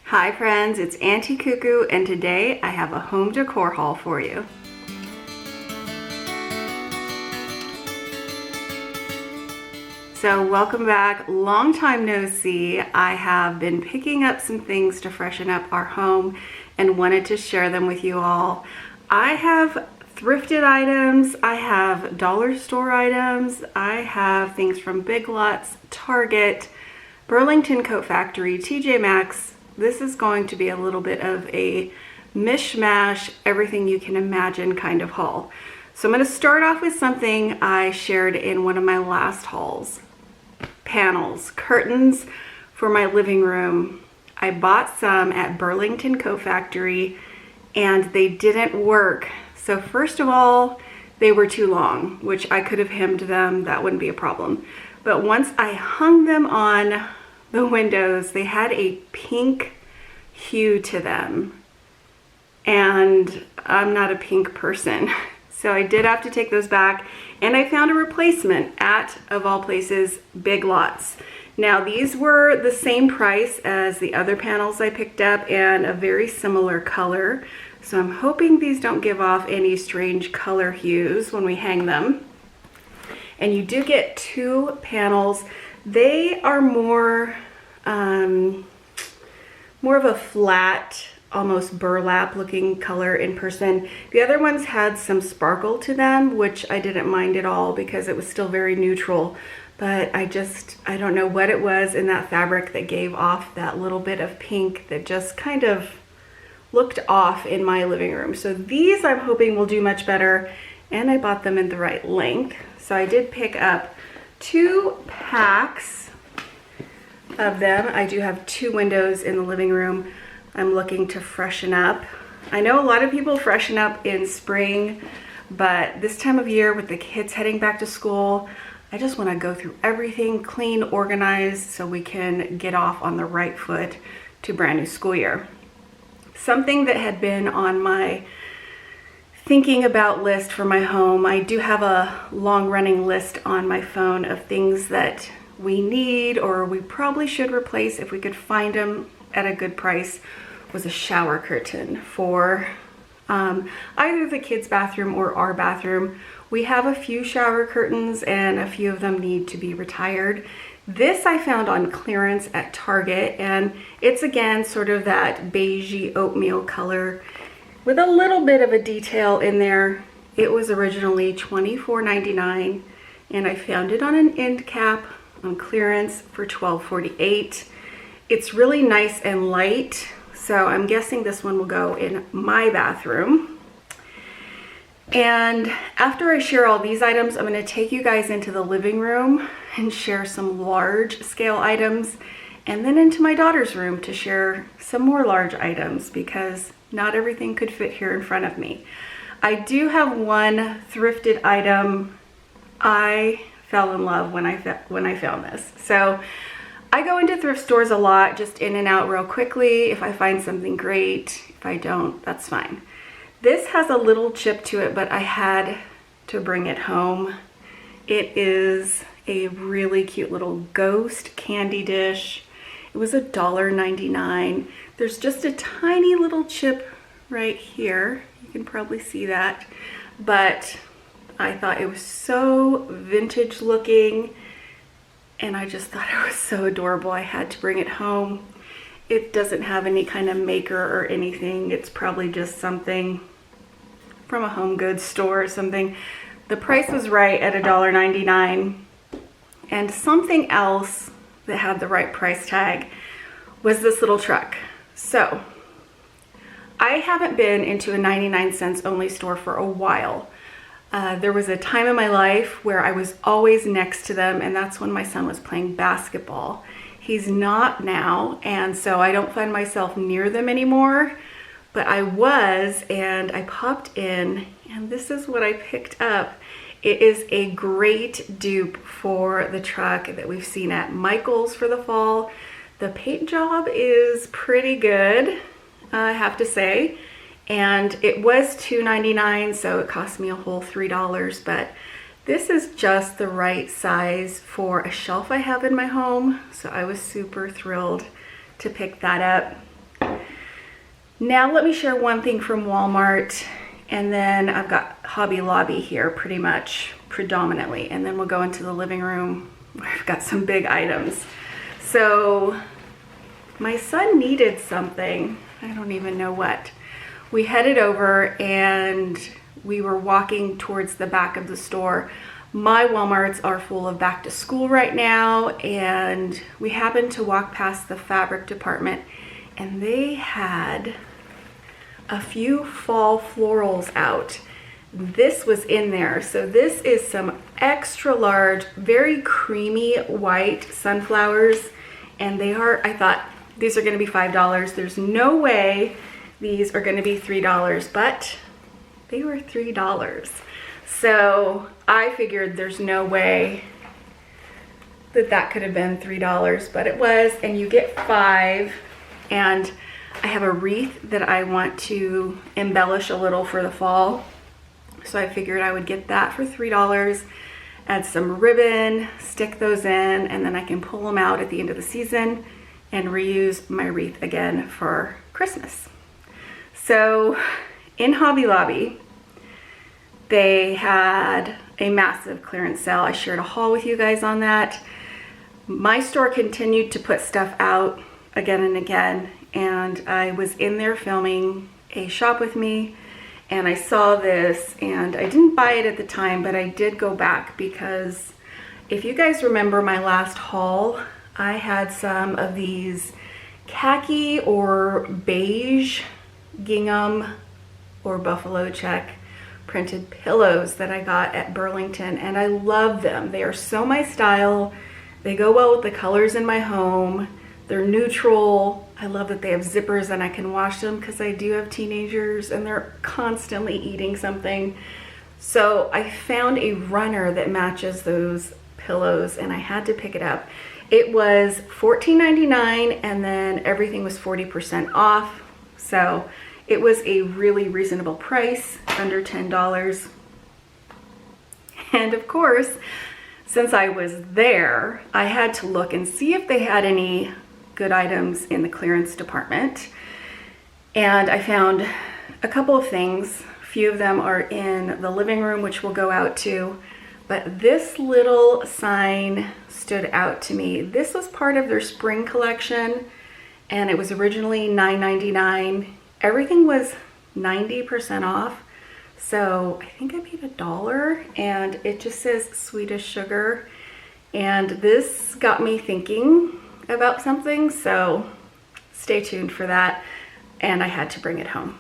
Hi friends, it's Auntie Cuckoo, and today I have a home decor haul for you. So welcome back. Long time no see. I have been picking up some things to freshen up our home and wanted to share them with you all. I have thrifted items, I have dollar store items, I have things from Big Lots, Target, Burlington Coat Factory, TJ Maxx. This is going to be a little bit of a mishmash, everything you can imagine kind of haul. So I'm going to start off with something I shared in one of my last hauls. Panels, curtains for my living room. I bought some at Burlington Coat Factory and they didn't work. So first of all, they were too long, which I could have hemmed them, that wouldn't be a problem. But once I hung them on the windows, they had a pink hue to them. And I'm not a pink person. So I did have to take those back, and I found a replacement at, of all places, Big Lots. Now these were the same price as the other panels I picked up and a very similar color. So I'm hoping these don't give off any strange color hues when we hang them. And you do get two panels. They are more of a flat, almost burlap looking color in person. The other ones had some sparkle to them, which I didn't mind at all because it was still very neutral. But I don't know what it was in that fabric that gave off that little bit of pink that just kind of looked off in my living room. So these I'm hoping will do much better, and I bought them in the right length. So I did pick up 2 packs of them. I do have 2 windows in the living room I'm looking to freshen up. I know a lot of people freshen up in spring, but this time of year with the kids heading back to school, I just want to go through everything, clean, organized, so we can get off on the right foot to brand new school year. Something that had been on my thinking about list for my home, I do have a long running list on my phone of things that we need or we probably should replace if we could find them at a good price, was a shower curtain for either the kids' bathroom or our bathroom. We have a few shower curtains and a few of them need to be retired. This I found on clearance at Target, and it's again sort of that beigey oatmeal color with a little bit of a detail in there. It was originally $24.99 and I found it on an end cap on clearance for $12.48. It's really nice and light, so I'm guessing this one will go in my bathroom. And after I share all these items, I'm going to take you guys into the living room and share some large scale items, and then into my daughter's room to share some more large items because not everything could fit here in front of me. I do have one thrifted item. I fell in love when I found this. So I go into thrift stores a lot, just in and out real quickly. If I find something great, if I don't, that's fine. This has a little chip to it, but I had to bring it home. It is a really cute little ghost candy dish. It was $1.99. There's just a tiny little chip right here. You can probably see that, but I thought it was so vintage looking and I just thought it was so adorable. I had to bring it home. It doesn't have any kind of maker or anything. It's probably just something from a home goods store or something. The price was right at $1.99. And something else that had the right price tag was this little truck. So I haven't been into a 99-cents only store for a while. There was a time in my life where I was always next to them, and that's when my son was playing basketball. He's not now, and so I don't find myself near them anymore, but I was, and I popped in, and this is what I picked up. It is a great dupe for the truck that we've seen at Michael's for the fall. The paint job is pretty good, I have to say. And it was $2.99, so it cost me a whole $3, but this is just the right size for a shelf I have in my home, so I was super thrilled to pick that up. Now let me share one thing from Walmart, and then I've got Hobby Lobby here pretty much predominantly, and then we'll go into the living room where I've got some big items. So my son needed something, I don't even know what. We headed over and we were walking towards the back of the store. My Walmarts are full of back to school right now, and we happened to walk past the fabric department, and they had a few fall florals out. This was in there. So this is some extra large, very creamy white sunflowers, and they are, I thought these are gonna be $5. There's no way these are gonna be $3, but they were $3. So I figured there's no way that that could have been $3, but it was, and you get 5. And I have a wreath that I want to embellish a little for the fall. So I figured I would get that for $3, add some ribbon, stick those in, and then I can pull them out at the end of the season and reuse my wreath again for Christmas. So in Hobby Lobby, they had a massive clearance sale. I shared a haul with you guys on that. My store continued to put stuff out again and again, and I was in there filming a shop with me, and I saw this, and I didn't buy it at the time, but I did go back because if you guys remember my last haul, I had some of these khaki or beige gingham or buffalo check printed pillows that I got at Burlington, and I love them. They are so my style. They go well with the colors in my home. They're neutral. I love that they have zippers and I can wash them because I do have teenagers and they're constantly eating something. So I found a runner that matches those pillows and I had to pick it up. It was $14.99 and then everything was 40% off. So it was a really reasonable price, under $10. And of course, since I was there, I had to look and see if they had any good items in the clearance department. And I found a couple of things. A few of them are in the living room, which we'll go out to. But this little sign stood out to me. This was part of their spring collection, and it was originally $9.99. Everything was 90% off. So I think I paid $1, and it just says Swedish sugar. And this got me thinking about something, so stay tuned for that. And I had to bring it home.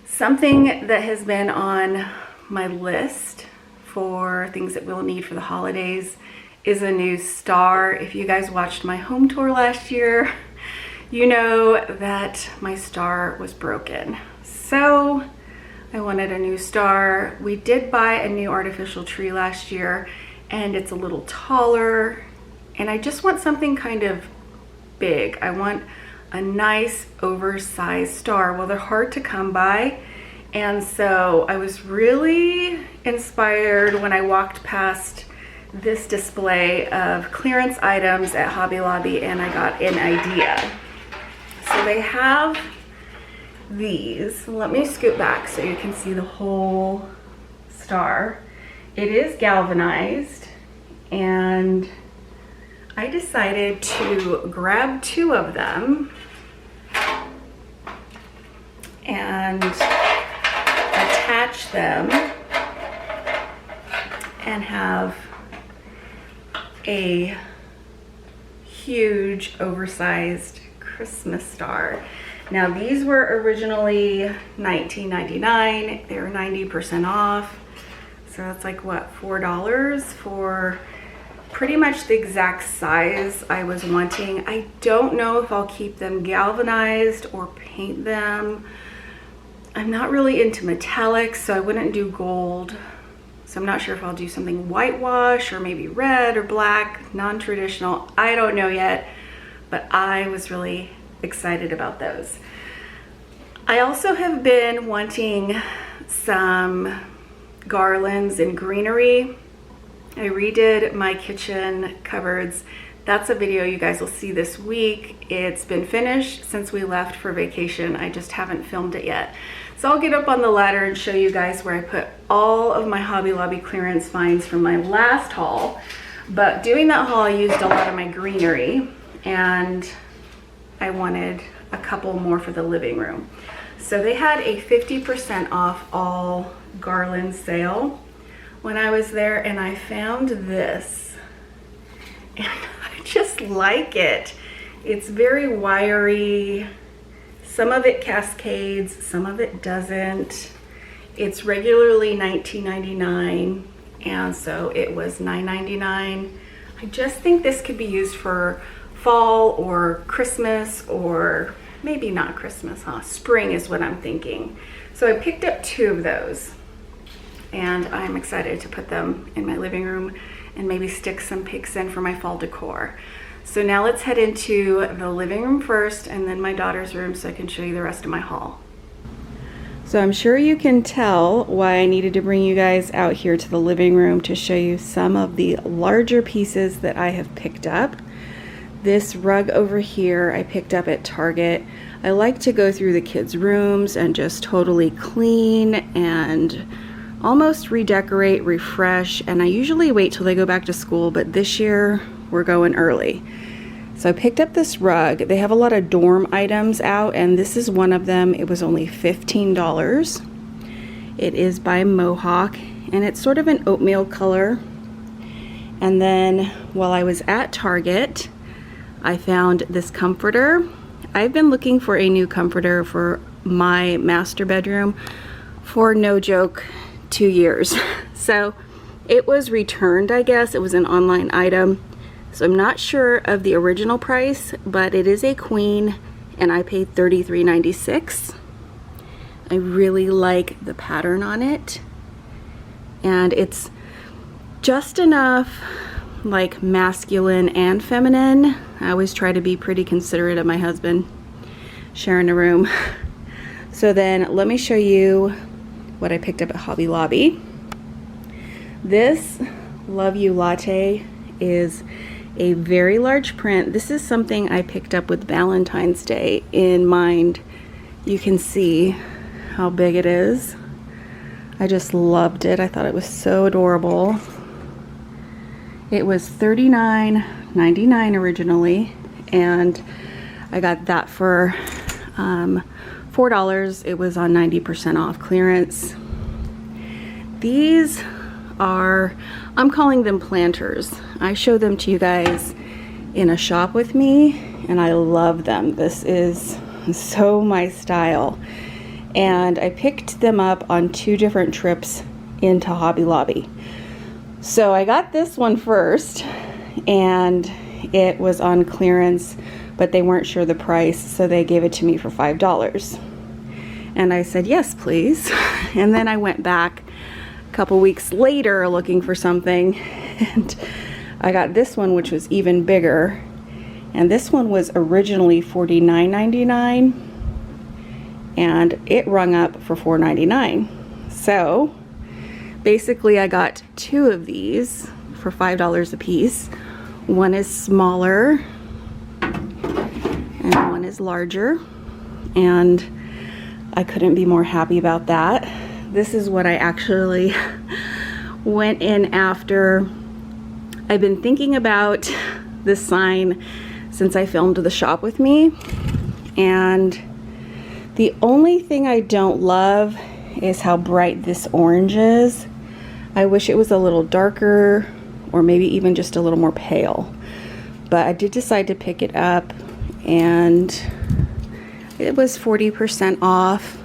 Something that has been on my list for things that we'll need for the holidays is a new star. If you guys watched my home tour last year, you know that my star was broken. So I wanted a new star. We did buy a new artificial tree last year, and it's a little taller, and I just want something kind of big. I want a nice oversized star. Well, they're hard to come by, and so I was really inspired when I walked past this display of clearance items at Hobby Lobby, and I got an idea. So they have these. Let me scoot back so you can see the whole star. It is galvanized, and I decided to grab 2 of them and attach them and have a huge oversized Christmas star. Now these were originally $19.99. They were 90% off. So that's like what, $4 for pretty much the exact size I was wanting. I don't know if I'll keep them galvanized or paint them. I'm not really into metallics, so I wouldn't do gold. So I'm not sure if I'll do something whitewash or maybe red or black, non-traditional. I don't know yet, but I was really excited about those. I also have been wanting some garlands and greenery. I redid my kitchen cupboards That's a video you guys will see this week. It's been finished since we left for vacation. I just haven't filmed it yet. So I'll get up on the ladder and show you guys where I put all of my Hobby Lobby clearance finds from my last haul. But doing that haul, I used a lot of my greenery, and I wanted a couple more for the living room. So they had a 50% off all garland sale when I was there, and I found this, and I just like it. It's very wiry. Some of it cascades, some of it doesn't. It's regularly $19.99, and so it was $9.99. I just think this could be used for fall or Christmas, or maybe not Christmas, huh? Spring is what I'm thinking. So I picked up 2 of those, and I'm excited to put them in my living room and maybe stick some picks in for my fall decor. So now let's head into the living room first, and then my daughter's room, so I can show you the rest of my haul. So I'm sure you can tell why I needed to bring you guys out here to the living room to show you some of the larger pieces that I have picked up. This rug over here I picked up at Target. I like to go through the kids' rooms and just totally clean and almost redecorate, refresh, and I usually wait till they go back to school, but this year we're going early. So I picked up this rug. They have a lot of dorm items out, and this is one of them. It was only $15. It is by Mohawk, and it's sort of an oatmeal color. And then while I was at Target, I found this comforter. I've been looking for a new comforter for my master bedroom for, no joke, 2 years. So it was returned, I guess. It was an online item. So I'm not sure of the original price, but it is a queen, and I paid $33.96. I really like the pattern on it, and it's just enough like masculine and feminine. I always try to be pretty considerate of my husband sharing a room. So then let me show you what I picked up at Hobby Lobby. This Love You Latte is a very large print. This is something I picked up with Valentine's Day in mind. You can see how big it is. I just loved it. I thought it was so adorable. It was $39.99 originally, and I got that for $4. It was on 90% off clearance. These are, I'm calling them planters. I show them to you guys in a shop with me, and I love them. This is so my style. And I picked them up on 2 different trips into Hobby Lobby. So I got this one first, and it was on clearance, but they weren't sure the price, so they gave it to me for $5. And I said, yes, please. And then I went back a couple weeks later looking for something, and I got this one, which was even bigger. And this one was originally $49.99, and it rung up for $4.99. So basically I got 2 of these for $5 a piece. One is smaller and one is larger, and I couldn't be more happy about that. This is what I actually went in after. I've been thinking about this sign since I filmed the shop with me, and the only thing I don't love is how bright this orange is. I wish it was a little darker, or maybe even just a little more pale. But I did decide to pick it up, and it was 40% off.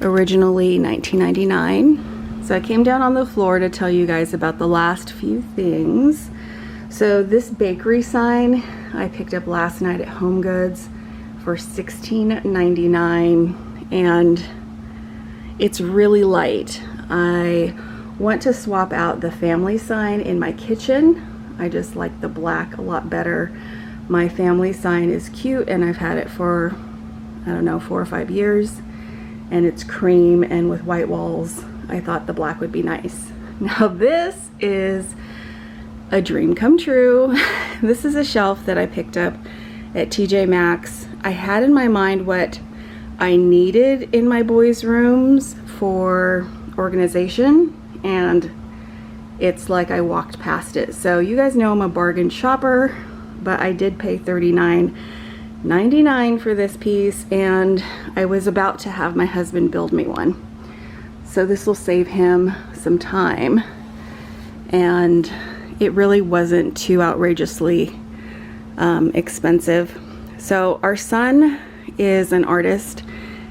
Originally $19.99. So I came down on the floor to tell you guys about the last few things. So this bakery sign I picked up last night at Home Goods for $16.99, and it's really light. I want to swap out the family sign in my kitchen. I just like the black a lot better. My family sign is cute, and I've had it for, I don't know, 4 or 5 years, and it's cream and with white walls. I thought the black would be nice. Now this is a dream come true. This is a shelf that I picked up at TJ Maxx. I had in my mind what I needed in my boys' rooms for organization, and it's like I walked past it. So you guys know I'm a bargain shopper, but I did pay $39.99 for this piece, and I was about to have my husband build me one. So this will save him some time, and it really wasn't too outrageously expensive. So our son is an artist.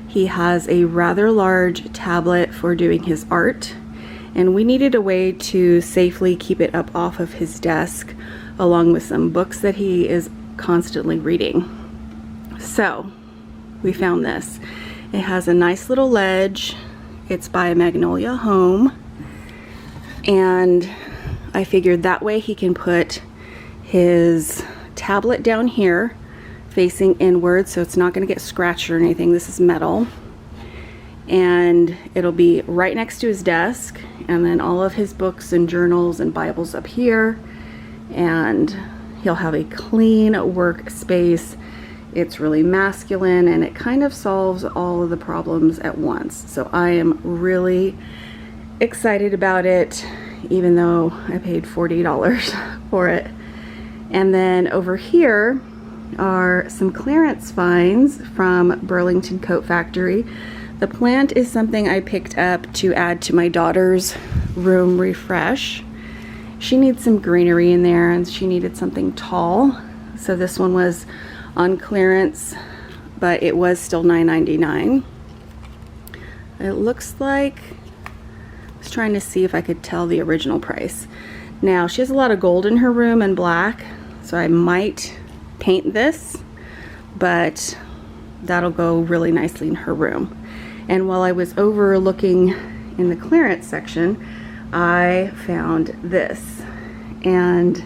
He has a rather large tablet for doing his art, and we needed a way to safely keep it up off of his desk, along with some books that he is constantly reading. So we found this. It has a nice little ledge. It's by Magnolia Home, and I figured that way he can put his tablet down here facing inward, so it's not going to get scratched or anything. This is metal, and it'll be right next to his desk, and then all of his books and journals and Bibles up here, and he'll have a clean workspace. It's really masculine, and it kind of solves all of the problems at once. So I am really excited about it, even though I paid $40 for it. And then over here are some clearance finds from Burlington Coat Factory. The plant is something I picked up to add to my daughter's room refresh. She needs some greenery in there, and she needed something tall. So this one was on clearance, but it was still $9.99. It looks like, I was trying to see if I could tell the original price. Now, she has a lot of gold in her room and black, so I might paint this, but that'll go really nicely in her room. And while I was over looking in the clearance section, I found this, and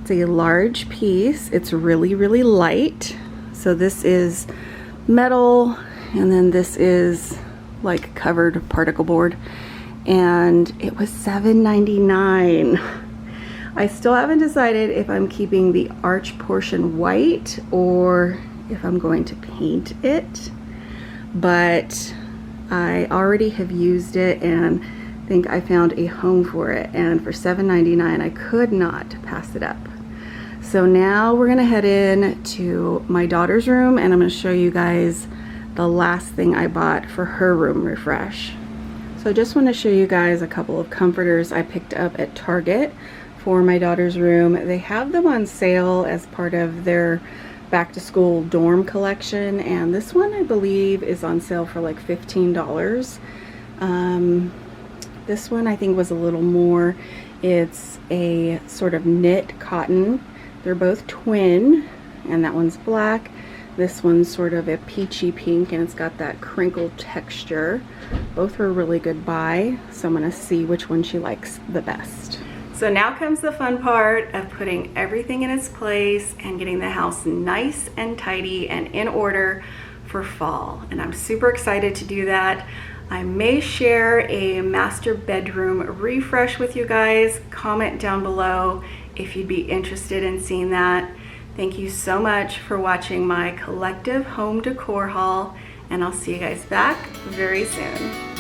it's a large piece. It's really, really light. So this is metal, and then this is like covered particle board, and it was $7.99. I still haven't decided if I'm keeping the arch portion white or if I'm going to paint it, but I already have used it and think I found a home for it, and for $7.99 I could not pass it up. So now we're gonna head in to my daughter's room, and I'm gonna show you guys the last thing I bought for her room refresh. So I just want to show you guys a couple of comforters I picked up at Target for my daughter's room. They have them on sale as part of their back to school dorm collection, and this one I believe is on sale for like $15. This one I think was a little more. It's a sort of knit cotton. They're both twin, and that one's black. This one's sort of a peachy pink, and it's got that crinkled texture. Both were a really good buy, so I'm gonna see which one she likes the best. So now comes the fun part of putting everything in its place and getting the house nice and tidy and in order for fall. And I'm super excited to do that. I may share a master bedroom refresh with you guys. Comment down below if you'd be interested in seeing that. Thank you so much for watching my collective home decor haul, and I'll see you guys back very soon.